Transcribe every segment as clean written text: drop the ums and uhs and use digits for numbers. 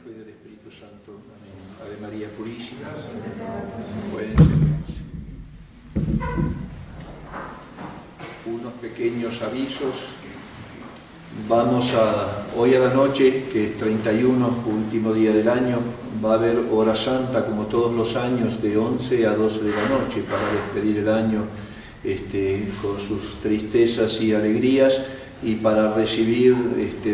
Hijo y del Espíritu Santo. Amén. Ave María Purísima. Pueden sentarse. Unos pequeños avisos. Hoy a la noche, que es 31, último día del año, va a haber hora santa como todos los años de 11 a 12 de la noche para despedir el año con sus tristezas y alegrías y para recibir,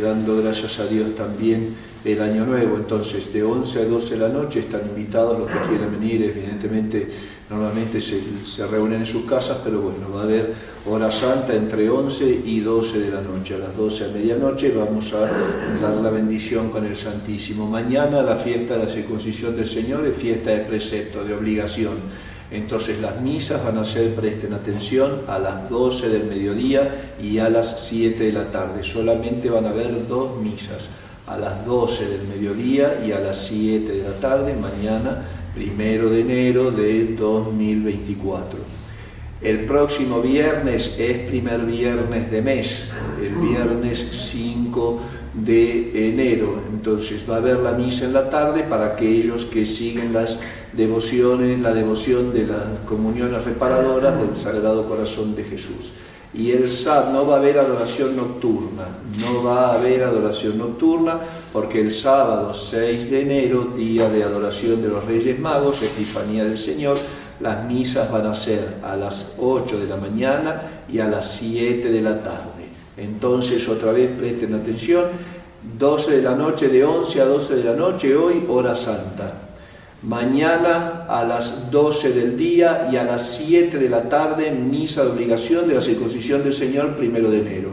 dando gracias a Dios también, el año nuevo. Entonces, de 11 a 12 de la noche están invitados los que quieran venir. Evidentemente, normalmente se reúnen en sus casas, pero bueno, va a haber hora santa entre 11 y 12 de la noche. A las 12 a medianoche vamos a dar la bendición con el Santísimo. Mañana la fiesta de la circuncisión del Señor es fiesta de precepto, de obligación. Entonces las misas van a ser, presten atención, a las 12 del mediodía y a las 7 de la tarde. Solamente van a haber dos misas, a las 12 del mediodía y a las 7 de la tarde, mañana, 1 de enero de 2024. El próximo viernes es primer viernes de mes, el viernes 5 de enero. Entonces va a haber la misa en la tarde para aquellos que siguen las devociones, la devoción de las comuniones reparadoras del Sagrado Corazón de Jesús. Y el sábado no va a haber adoración nocturna, porque el sábado 6 de enero, día de adoración de los Reyes Magos, Epifanía del Señor, las misas van a ser a las 8 de la mañana y a las 7 de la tarde. Entonces, otra vez presten atención, 12 de la noche, de 11 a 12 de la noche, hoy hora santa. Mañana a las 12 del día y a las 7 de la tarde, misa de obligación de la circuncisión del Señor, 1 de enero.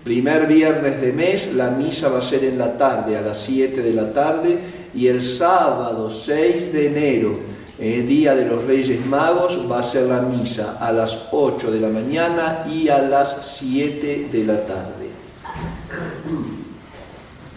Primer viernes de mes, la misa va a ser en la tarde, a las 7 de la tarde, y el sábado 6 de enero, día de los Reyes Magos, va a ser la misa a las 8 de la mañana y a las 7 de la tarde.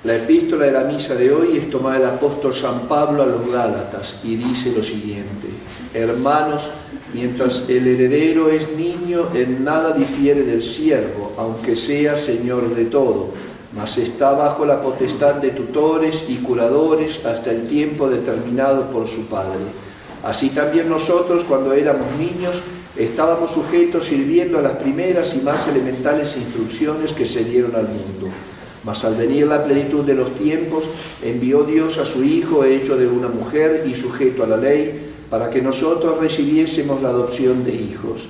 La epístola de la misa de hoy es tomada del apóstol San Pablo a los Gálatas y dice lo siguiente: hermanos, mientras el heredero es niño, en nada difiere del siervo, aunque sea señor de todo, mas está bajo la potestad de tutores y curadores hasta el tiempo determinado por su padre. Así también nosotros, cuando éramos niños, estábamos sujetos sirviendo a las primeras y más elementales instrucciones que se dieron al mundo. Mas al venir la plenitud de los tiempos, envió Dios a su Hijo, hecho de una mujer y sujeto a la ley, para que nosotros recibiésemos la adopción de hijos.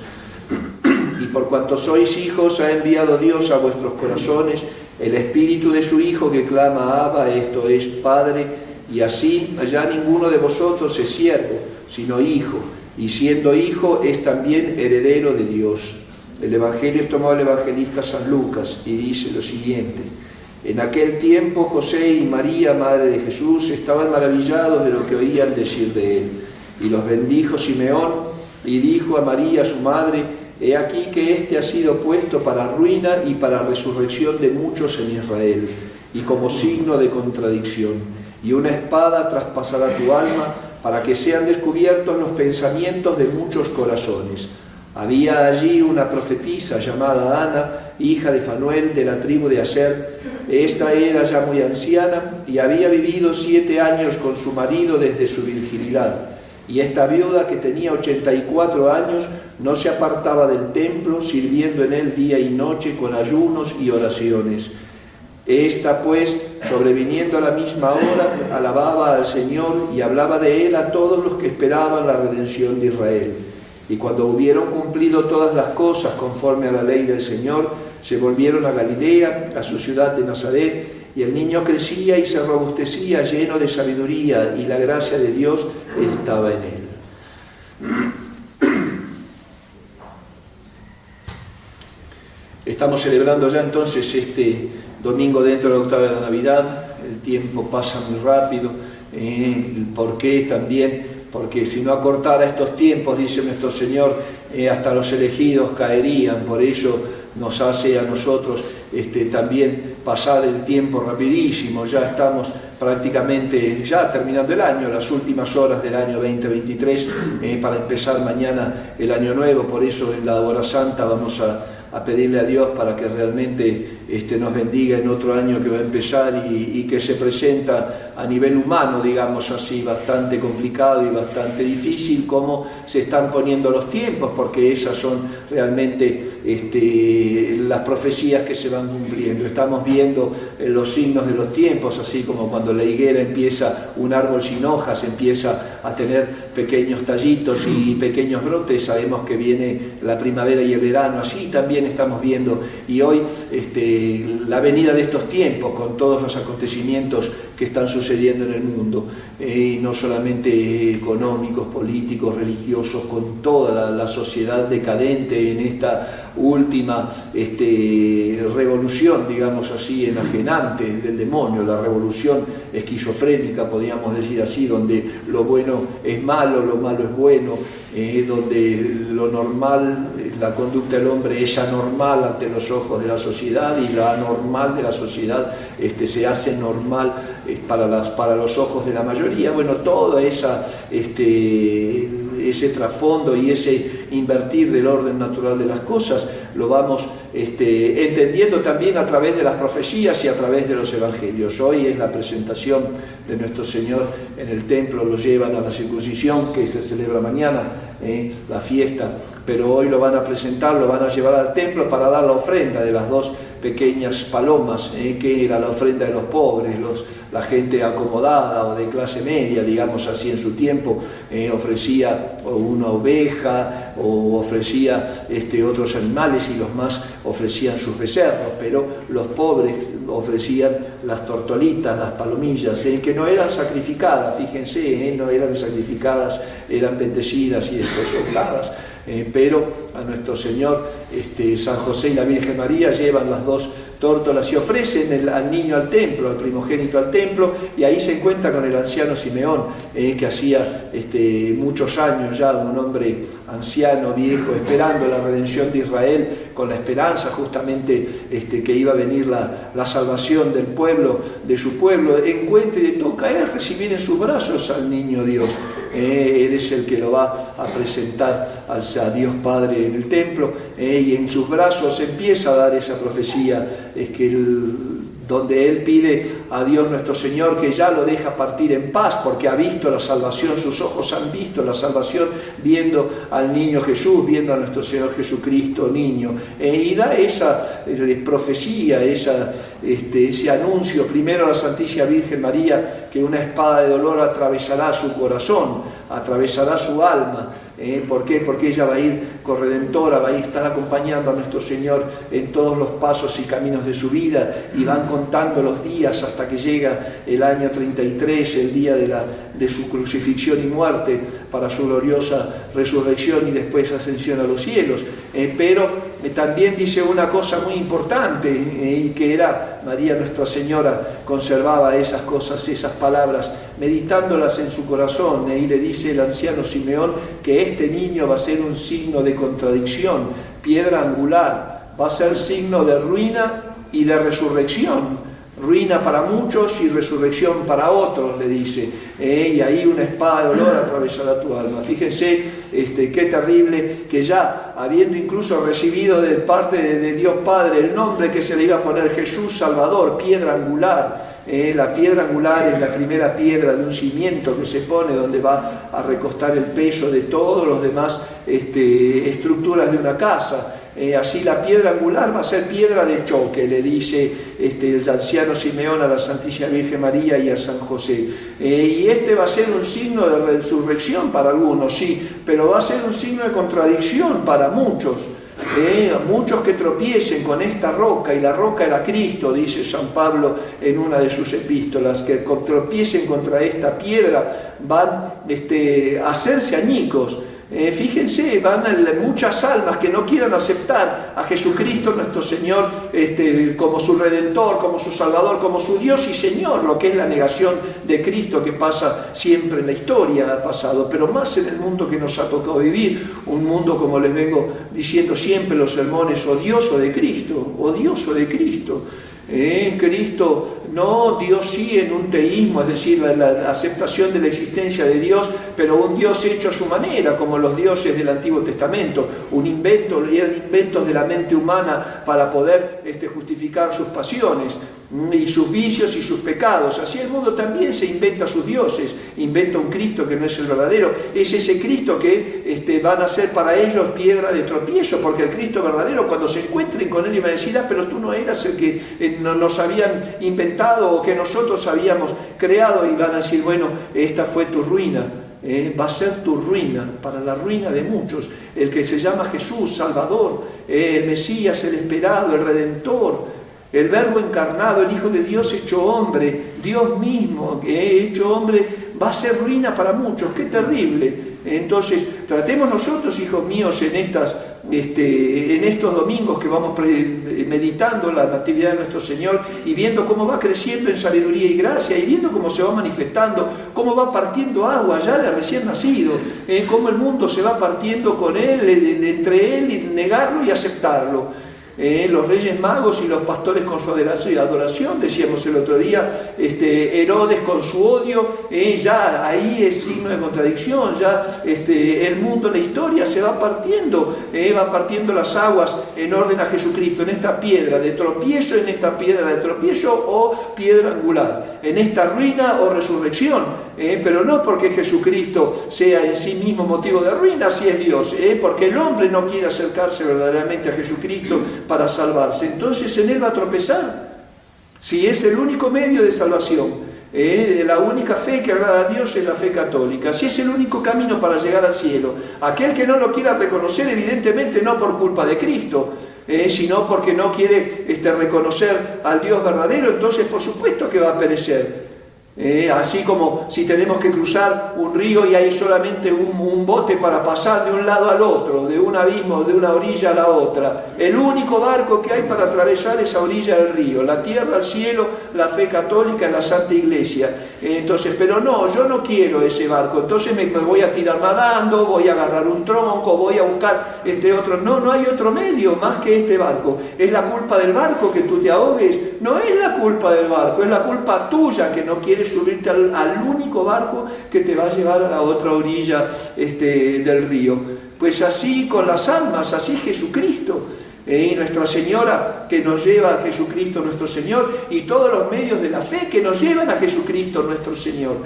Y por cuanto sois hijos, ha enviado Dios a vuestros corazones el Espíritu de su Hijo que clama Abba, esto es, Padre, y así ya ninguno de vosotros es siervo, sino hijo, y siendo hijo es también heredero de Dios. El Evangelio es tomado del evangelista San Lucas y dice lo siguiente: en aquel tiempo José y María, madre de Jesús, estaban maravillados de lo que oían decir de él. Y los bendijo Simeón y dijo a María, su madre: he aquí que éste ha sido puesto para ruina y para resurrección de muchos en Israel, y como signo de contradicción. Y una espada traspasará tu alma, para que sean descubiertos los pensamientos de muchos corazones. Había allí una profetisa llamada Ana, hija de Fanuel, de la tribu de Aser. Esta era ya muy anciana y había vivido 7 años con su marido desde su virginidad. Y esta viuda, que tenía 84 años, no se apartaba del templo, sirviendo en él día y noche con ayunos y oraciones. Esta, pues, sobreviniendo a la misma hora, alababa al Señor y hablaba de él a todos los que esperaban la redención de Israel. Y cuando hubieron cumplido todas las cosas conforme a la ley del Señor, se volvieron a Galilea, a su ciudad de Nazaret, y el niño crecía y se robustecía, lleno de sabiduría, y la gracia de Dios estaba en él. Estamos celebrando ya entonces este domingo dentro de la octava de la Navidad. El tiempo pasa muy rápido. ¿Por qué también? Porque si no acortara estos tiempos, dice nuestro Señor, hasta los elegidos caerían. Por eso nos hace a nosotros también pasar el tiempo rapidísimo. Ya estamos prácticamente ya terminando el año, las últimas horas del año 2023, para empezar mañana el año nuevo. Por eso en la hora santa vamos a pedirle a Dios para que realmente nos bendiga en otro año que va a empezar y que se presenta a nivel humano, digamos así, bastante complicado y bastante difícil, cómo se están poniendo los tiempos, porque esas son realmente las profecías que se van cumpliendo. Estamos viendo los signos de los tiempos, así como cuando la higuera empieza, un árbol sin hojas, empieza a tener pequeños tallitos y pequeños brotes, sabemos que viene la primavera y el verano, así también estamos viendo, y hoy la venida de estos tiempos, con todos los acontecimientos que están sucediendo en el mundo, y no solamente económicos, políticos, religiosos, con toda la sociedad decadente en esta última revolución, digamos así, enajenante del demonio, la revolución esquizofrénica, podríamos decir así, donde lo bueno es malo, lo malo es bueno, donde lo normal, la conducta del hombre es anormal ante los ojos de la sociedad, y lo anormal de la sociedad se hace normal para los ojos de la mayoría. Bueno, todo ese trasfondo y ese invertir del orden natural de las cosas lo vamos entendiendo también a través de las profecías y a través de los evangelios. Hoy es la presentación de nuestro Señor en el templo, lo llevan a la circuncisión que se celebra mañana, la fiesta, pero hoy lo van a presentar, lo van a llevar al templo para dar la ofrenda de las dos pequeñas palomas, que era la ofrenda de los pobres, la gente acomodada o de clase media, digamos así, en su tiempo, ofrecía una oveja o ofrecía otros animales, y los más ofrecían sus becerros, pero los pobres ofrecían las tortolitas, las palomillas, que no eran sacrificadas, fíjense, no eran sacrificadas, eran bendecidas y después soltadas. Pero a nuestro Señor, San José y la Virgen María llevan las dos tórtolas y ofrecen al niño al templo, al primogénito al templo, y ahí se encuentra con el anciano Simeón, que hacía muchos años ya, un hombre anciano, viejo, esperando la redención de Israel, con la esperanza justamente que iba a venir la salvación del pueblo, de su pueblo, encuentra y le toca a él recibir en sus brazos al niño Dios. Él es el que lo va a presentar a Dios Padre en el templo, y en sus brazos empieza a dar esa profecía, donde él pide a Dios nuestro Señor que ya lo deja partir en paz, porque ha visto la salvación, sus ojos han visto la salvación, viendo al niño Jesús, viendo a nuestro Señor Jesucristo niño, y da esa profecía, ese anuncio, primero a la Santísima Virgen María, que una espada de dolor atravesará su corazón, atravesará su alma. ¿Por qué? Porque ella va a ir corredentora, va a estar acompañando a nuestro Señor en todos los pasos y caminos de su vida, y van contando los días hasta que llega el año 33, el día de su crucifixión y muerte, para su gloriosa resurrección y después ascensión a los cielos. Pero también dice una cosa muy importante, y que era María Nuestra Señora conservaba esas cosas, esas palabras, meditándolas en su corazón, y le dice el anciano Simeón que este niño va a ser un signo de contradicción, piedra angular, va a ser signo de ruina y de resurrección. Ruina para muchos y resurrección para otros, le dice, y ahí una espada de dolor atravesará tu alma. Fíjense qué terrible, que ya habiendo incluso recibido de parte de Dios Padre el nombre que se le iba a poner, Jesús Salvador, piedra angular. La piedra angular es la primera piedra de un cimiento que se pone donde va a recostar el peso de todos los demás estructuras de una casa. Así la piedra angular va a ser piedra de choque, le dice el anciano Simeón a la Santísima Virgen María y a San José. Y va a ser un signo de resurrección para algunos, sí, pero va a ser un signo de contradicción para muchos. Muchos que tropiecen con esta roca, y la roca era Cristo, dice San Pablo en una de sus epístolas, que tropiecen contra esta piedra van a hacerse añicos. Fíjense, van muchas almas que no quieran aceptar a Jesucristo nuestro Señor como su Redentor, como su Salvador, como su Dios y Señor, lo que es la negación de Cristo, que pasa siempre en la historia, ha pasado, pero más en el mundo que nos ha tocado vivir, un mundo, como les vengo diciendo siempre en los sermones, odioso de Cristo, odioso de Cristo. Cristo, no Dios sí en un teísmo, es decir, la aceptación de la existencia de Dios, pero un Dios hecho a su manera, como los dioses del Antiguo Testamento, eran inventos de la mente humana para poder justificar sus pasiones y sus vicios y sus pecados. Así el mundo también se inventa sus dioses, inventa un Cristo que no es el verdadero. Es ese Cristo que van a ser para ellos piedra de tropiezo, porque el Cristo verdadero, cuando se encuentren con él, iban a decir: pero tú no eras el que nos habían inventado o que nosotros habíamos creado, y van a decir: bueno, esta fue tu ruina. Va a ser tu ruina, para la ruina de muchos. El que se llama Jesús, Salvador, el Mesías, el esperado, el Redentor, el Verbo encarnado, el Hijo de Dios hecho hombre, Dios mismo hecho hombre, va a ser ruina para muchos. ¡Qué terrible! Entonces, tratemos nosotros, hijos míos, en estos domingos que vamos meditando la Natividad de nuestro Señor y viendo cómo va creciendo en sabiduría y gracia, y viendo cómo se va manifestando, cómo va partiendo agua ya de recién nacido, cómo el mundo se va partiendo con él, entre él, y negarlo y aceptarlo. Los Reyes Magos y los pastores con su adoración, decíamos el otro día, Herodes con su odio, ya ahí es signo de contradicción. Ya el mundo, la historia se va partiendo las aguas en orden a Jesucristo, en esta piedra de tropiezo, o piedra angular, en esta ruina o resurrección, pero no porque Jesucristo sea en sí mismo motivo de ruina, si es Dios, porque el hombre no quiere acercarse verdaderamente a Jesucristo para salvarse. Entonces en él va a tropezar. Si es el único medio de salvación, la única fe que agrada a Dios es la fe católica, si es el único camino para llegar al cielo, aquel que no lo quiera reconocer, evidentemente no por culpa de Cristo, sino porque no quiere reconocer al Dios verdadero, entonces por supuesto que va a perecer. Así como si tenemos que cruzar un río y hay solamente un bote para pasar de un lado al otro, de un abismo, de una orilla a la otra. El único barco que hay para atravesar esa orilla del río, la tierra, el cielo, la fe católica, la Santa Iglesia. Entonces, pero no, yo no quiero ese barco, entonces me voy a tirar nadando, voy a agarrar un tronco, voy a buscar otro. No hay otro medio más que este barco. ¿Es la culpa del barco que tú te ahogues? No es la culpa del barco, es la culpa tuya que no quieres subirte al único barco que te va a llevar a la otra orilla del río. Pues así con las almas, así Jesucristo, Nuestra Señora que nos lleva a Jesucristo nuestro Señor, y todos los medios de la fe que nos llevan a Jesucristo nuestro Señor,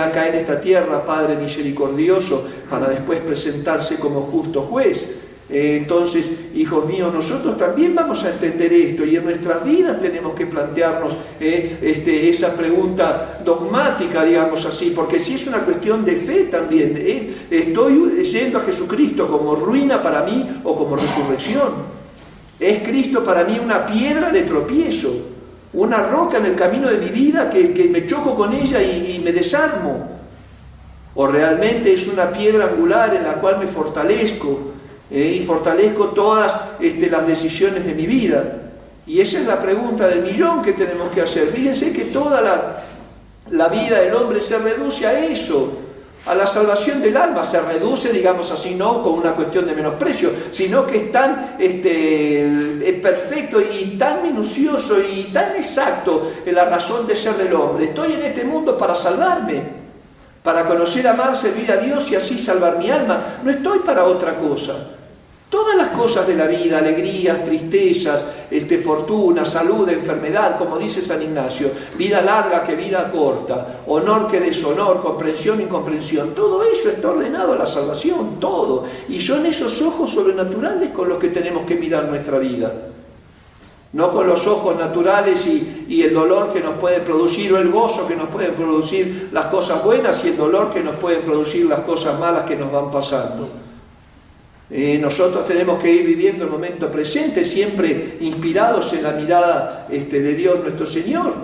acá en esta tierra, Padre misericordioso, para después presentarse como justo juez. Entonces, hijos míos, nosotros también vamos a entender esto, y en nuestras vidas tenemos que plantearnos esa pregunta dogmática, digamos así, porque si es una cuestión de fe también, ¿estoy yendo a Jesucristo como ruina para mí o como resurrección? ¿Es Cristo para mí una piedra de tropiezo, una roca en el camino de mi vida que me choco con ella y me desarmo? ¿O realmente es una piedra angular en la cual me fortalezco? Y fortalezco todas las decisiones de mi vida. Y esa es la pregunta del millón que tenemos que hacer. Fíjense que toda la vida del hombre se reduce a eso, a la salvación del alma. Se reduce, digamos así, no con una cuestión de menosprecio, sino que es tan perfecto y tan minucioso y tan exacto en la razón de ser del hombre. Estoy en este mundo para salvarme, para conocer, amar, servir a Dios y así salvar mi alma. No estoy para otra cosa. Todas las cosas de la vida, alegrías, tristezas, fortuna, salud, enfermedad, como dice San Ignacio, vida larga que vida corta, honor que deshonor, comprensión, incomprensión, todo eso está ordenado a la salvación, todo. Y son esos ojos sobrenaturales con los que tenemos que mirar nuestra vida. No con los ojos naturales y el dolor que nos puede producir, o el gozo que nos pueden producir las cosas buenas, y el dolor que nos pueden producir las cosas malas que nos van pasando. Nosotros tenemos que ir viviendo el momento presente, siempre inspirados en la mirada de Dios nuestro Señor.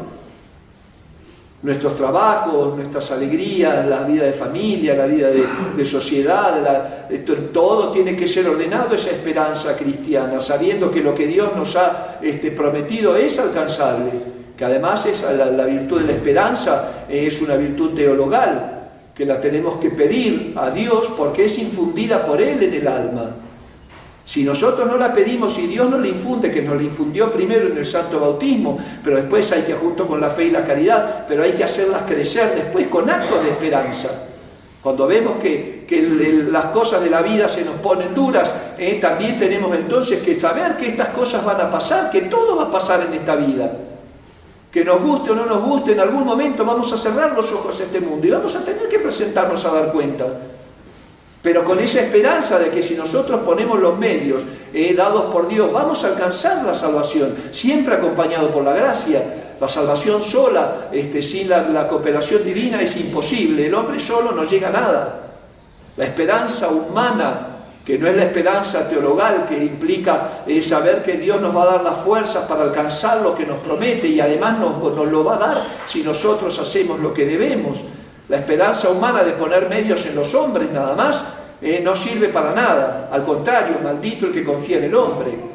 Nuestros trabajos, nuestras alegrías, la vida de familia, la vida de sociedad, todo tiene que ser ordenado, esa esperanza cristiana, sabiendo que lo que Dios nos ha prometido es alcanzable, que además la virtud de la esperanza es una virtud teologal, que la tenemos que pedir a Dios porque es infundida por Él en el alma. Si nosotros no la pedimos y Dios nos la infunde, que nos la infundió primero en el santo bautismo, pero después hay que, junto con la fe y la caridad, pero hay que hacerlas crecer después con actos de esperanza. Cuando vemos que las cosas de la vida se nos ponen duras, también tenemos entonces que saber que estas cosas van a pasar, que todo va a pasar en esta vida. Que nos guste o no nos guste, en algún momento vamos a cerrar los ojos a este mundo y vamos a tener que presentarnos a dar cuenta. Pero con esa esperanza de que si nosotros ponemos los medios dados por Dios, vamos a alcanzar la salvación, siempre acompañado por la gracia. La salvación sola, sin la cooperación divina, es imposible. El hombre solo no llega a nada. La esperanza humana, que no es la esperanza teologal, que implica saber que Dios nos va a dar las fuerzas para alcanzar lo que nos promete y además nos lo va a dar si nosotros hacemos lo que debemos. La esperanza humana de poner medios en los hombres nada más no sirve para nada. Al contrario, maldito el que confía en el hombre.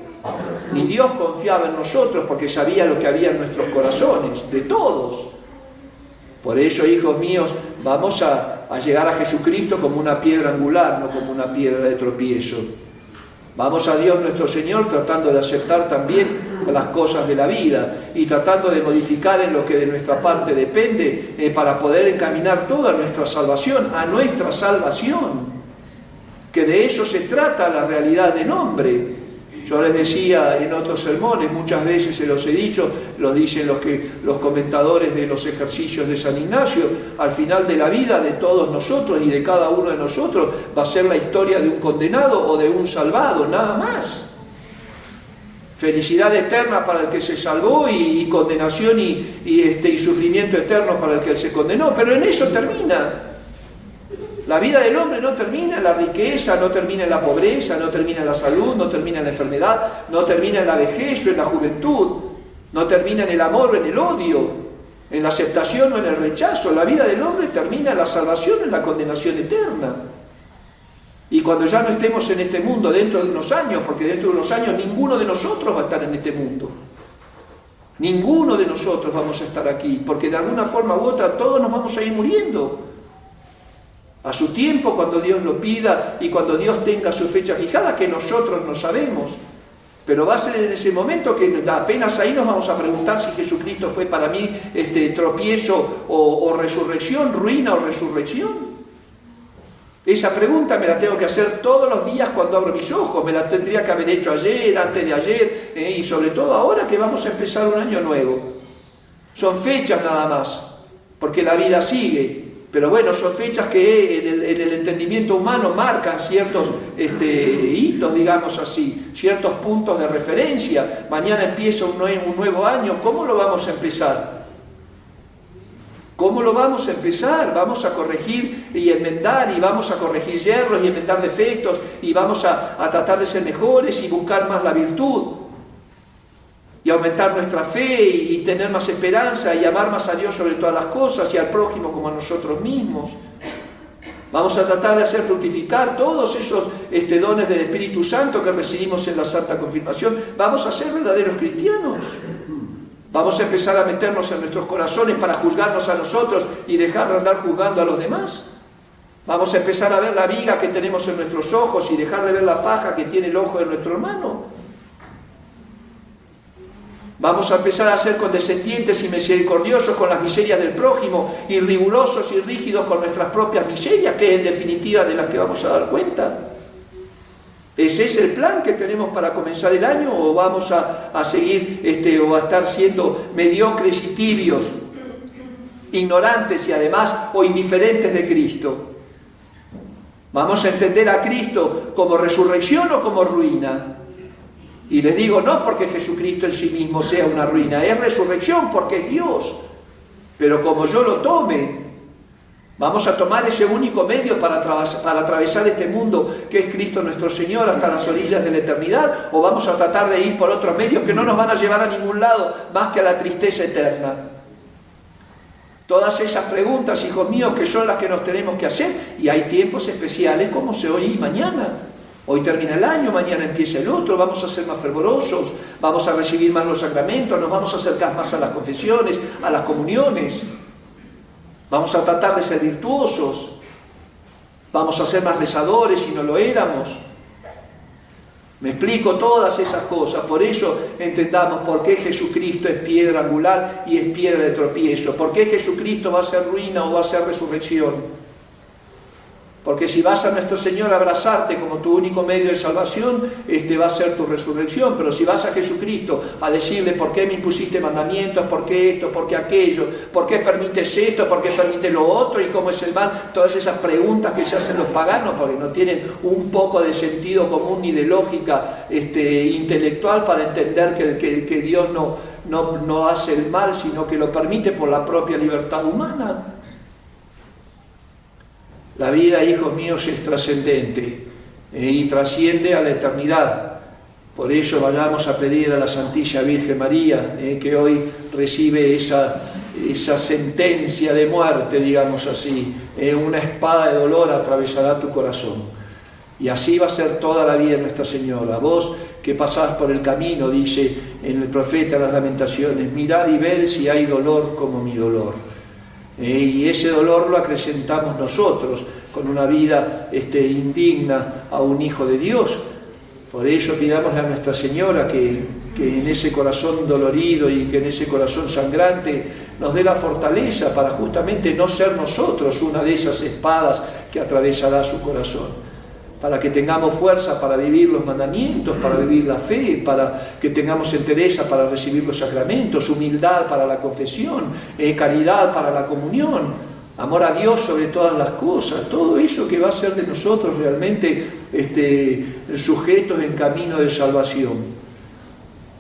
Ni Dios confiaba en nosotros porque sabía lo que había en nuestros corazones, de todos. Por eso, hijos míos, vamos a llegar a Jesucristo como una piedra angular, no como una piedra de tropiezo. Vamos a Dios nuestro Señor tratando de aceptar también las cosas de la vida y tratando de modificar en lo que de nuestra parte depende para poder encaminar toda nuestra salvación, a nuestra salvación. Que de eso se trata la realidad del hombre. Yo les decía en otros sermones, muchas veces se los he dicho, los dicen los comentadores de los ejercicios de San Ignacio, al final de la vida de todos nosotros y de cada uno de nosotros va a ser la historia de un condenado o de un salvado, nada más. Felicidad eterna para el que se salvó y condenación y sufrimiento eterno para el que se condenó, pero en eso termina. La vida del hombre no termina en la riqueza, no termina en la pobreza, no termina en la salud, no termina en la enfermedad, no termina en la vejez o en la juventud, no termina en el amor o en el odio, en la aceptación o en el rechazo. La vida del hombre termina en la salvación o en la condenación eterna. Y cuando ya no estemos en este mundo dentro de unos años, porque dentro de unos años ninguno de nosotros va a estar en este mundo. Ninguno de nosotros vamos a estar aquí, porque de alguna forma u otra todos nos vamos a ir muriendo. A su tiempo, cuando Dios lo pida y cuando Dios tenga su fecha fijada, que nosotros no sabemos. Pero va a ser en ese momento que apenas ahí nos vamos a preguntar si Jesucristo fue para mí tropiezo o resurrección, ruina o resurrección. Esa pregunta me la tengo que hacer todos los días cuando abro mis ojos. Me la tendría que haber hecho ayer, antes de ayer y sobre todo ahora que vamos a empezar un año nuevo. Son fechas nada más, porque la vida sigue. Pero bueno, son fechas que en el entendimiento humano marcan ciertos hitos, digamos así, ciertos puntos de referencia. Mañana empieza un nuevo año. ¿Cómo lo vamos a empezar? ¿Cómo lo vamos a empezar? Vamos a corregir y enmendar, y vamos a corregir yerros y enmendar defectos, y vamos a tratar de ser mejores y buscar más la virtud. Y aumentar nuestra fe y tener más esperanza y amar más a Dios sobre todas las cosas y al prójimo como a nosotros mismos. Vamos a tratar de hacer fructificar todos esos dones del Espíritu Santo que recibimos en la Santa Confirmación. Vamos a ser verdaderos cristianos. Vamos a empezar a meternos en nuestros corazones para juzgarnos a nosotros y dejar de andar juzgando a los demás. Vamos a empezar a ver la viga que tenemos en nuestros ojos y dejar de ver la paja que tiene el ojo de nuestro hermano. Vamos a empezar a ser condescendientes y misericordiosos con las miserias del prójimo y rigurosos y rígidos con nuestras propias miserias, que es en definitiva de las que vamos a dar cuenta. ¿Ese es el plan que tenemos para comenzar el año o vamos a seguir o a estar siendo mediocres y tibios, ignorantes y además o indiferentes de Cristo? ¿Vamos a entender a Cristo como resurrección o como ruina? Y les digo, no porque Jesucristo en sí mismo sea una ruina, es resurrección porque es Dios. Pero como yo lo tome, vamos a tomar ese único medio para atravesar este mundo que es Cristo nuestro Señor hasta las orillas de la eternidad, o vamos a tratar de ir por otros medios que no nos van a llevar a ningún lado más que a la tristeza eterna. Todas esas preguntas, hijos míos, que son las que nos tenemos que hacer, y hay tiempos especiales como hoy y mañana. Hoy termina el año, mañana empieza el otro, vamos a ser más fervorosos, vamos a recibir más los sacramentos, nos vamos a acercar más a las confesiones, a las comuniones. Vamos a tratar de ser virtuosos, vamos a ser más rezadores si no lo éramos. Me explico todas esas cosas, por eso entendamos por qué Jesucristo es piedra angular y es piedra de tropiezo, por qué Jesucristo va a ser ruina o va a ser resurrección. Porque si vas a nuestro Señor a abrazarte como tu único medio de salvación, va a ser tu resurrección. Pero si vas a Jesucristo a decirle por qué me impusiste mandamientos, por qué esto, por qué aquello, por qué permites esto, por qué permites lo otro y cómo es el mal, todas esas preguntas que se hacen los paganos porque no tienen un poco de sentido común ni de lógica intelectual para entender que Dios no hace el mal, sino que lo permite por la propia libertad humana. La vida, hijos míos, es trascendente y trasciende a la eternidad. Por eso vayamos a pedir a la Santísima Virgen María que hoy recibe esa sentencia de muerte, digamos así. Una espada de dolor atravesará tu corazón. Y así va a ser toda la vida de Nuestra Señora. Vos que pasás por el camino, dice en el profeta en las Lamentaciones, mirad y ved si hay dolor como mi dolor. Y ese dolor lo acrecentamos nosotros con una vida indigna a un Hijo de Dios. Por eso pidámosle a Nuestra Señora que en ese corazón dolorido y que en ese corazón sangrante nos dé la fortaleza para justamente no ser nosotros una de esas espadas que atravesará su corazón. Para que tengamos fuerza para vivir los mandamientos, para vivir la fe, para que tengamos entereza para recibir los sacramentos, humildad para la confesión, caridad para la comunión, amor a Dios sobre todas las cosas, todo eso que va a ser de nosotros realmente sujetos en camino de salvación.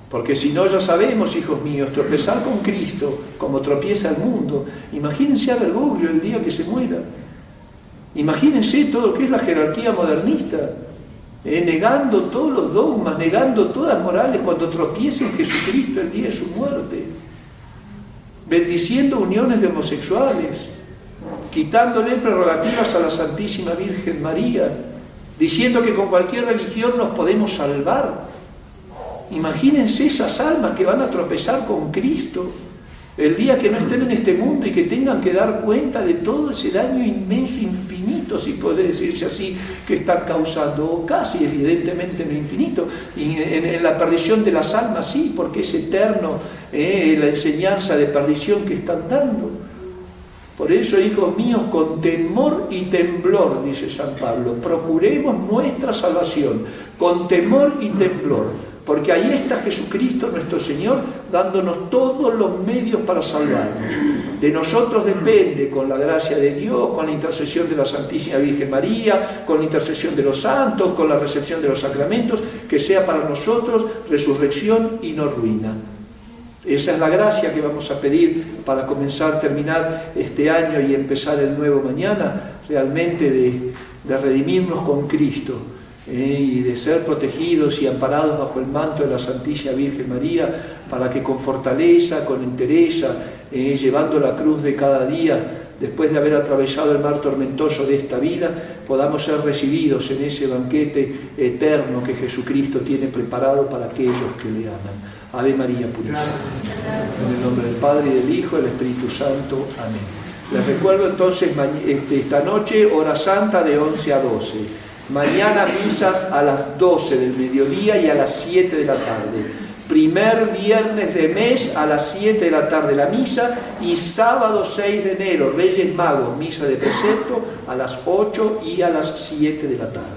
Porque si no, ya sabemos, hijos míos, tropezar con Cristo como tropieza el mundo. Imagínense a Bergoglio el día que se muera. Imagínense todo lo que es la jerarquía modernista, negando todos los dogmas, negando todas las morales cuando tropiece en Jesucristo el día de su muerte, bendiciendo uniones de homosexuales, quitándole prerrogativas a la Santísima Virgen María, diciendo que con cualquier religión nos podemos salvar. Imagínense esas almas que van a tropezar con Cristo el día que no estén en este mundo y que tengan que dar cuenta de todo ese daño inmenso, infinito, si puede decirse así, que están causando, o casi evidentemente no infinito, y en la perdición de las almas sí, porque es eterno la enseñanza de perdición que están dando. Por eso, hijos míos, con temor y temblor, dice San Pablo, procuremos nuestra salvación, con temor y temblor. Porque ahí está Jesucristo nuestro Señor dándonos todos los medios para salvarnos. De nosotros depende, con la gracia de Dios, con la intercesión de la Santísima Virgen María, con la intercesión de los santos, con la recepción de los sacramentos, que sea para nosotros resurrección y no ruina. Esa es la gracia que vamos a pedir para comenzar, terminar este año y empezar el nuevo mañana, realmente de redimirnos con Cristo. Y de ser protegidos y amparados bajo el manto de la Santísima Virgen María, para que con fortaleza, con entereza, llevando la cruz de cada día, después de haber atravesado el mar tormentoso de esta vida, podamos ser recibidos en ese banquete eterno que Jesucristo tiene preparado para aquellos que le aman. Ave María Purísima. En el nombre del Padre, y del Hijo, y del Espíritu Santo. Amén. Les recuerdo entonces esta noche, hora santa de 11 a 12. Mañana misas a las 12 del mediodía y a las 7 de la tarde. Primer viernes de mes a las 7 de la tarde la misa, y sábado 6 de enero, Reyes Magos, misa de precepto a las 8 y a las 7 de la tarde.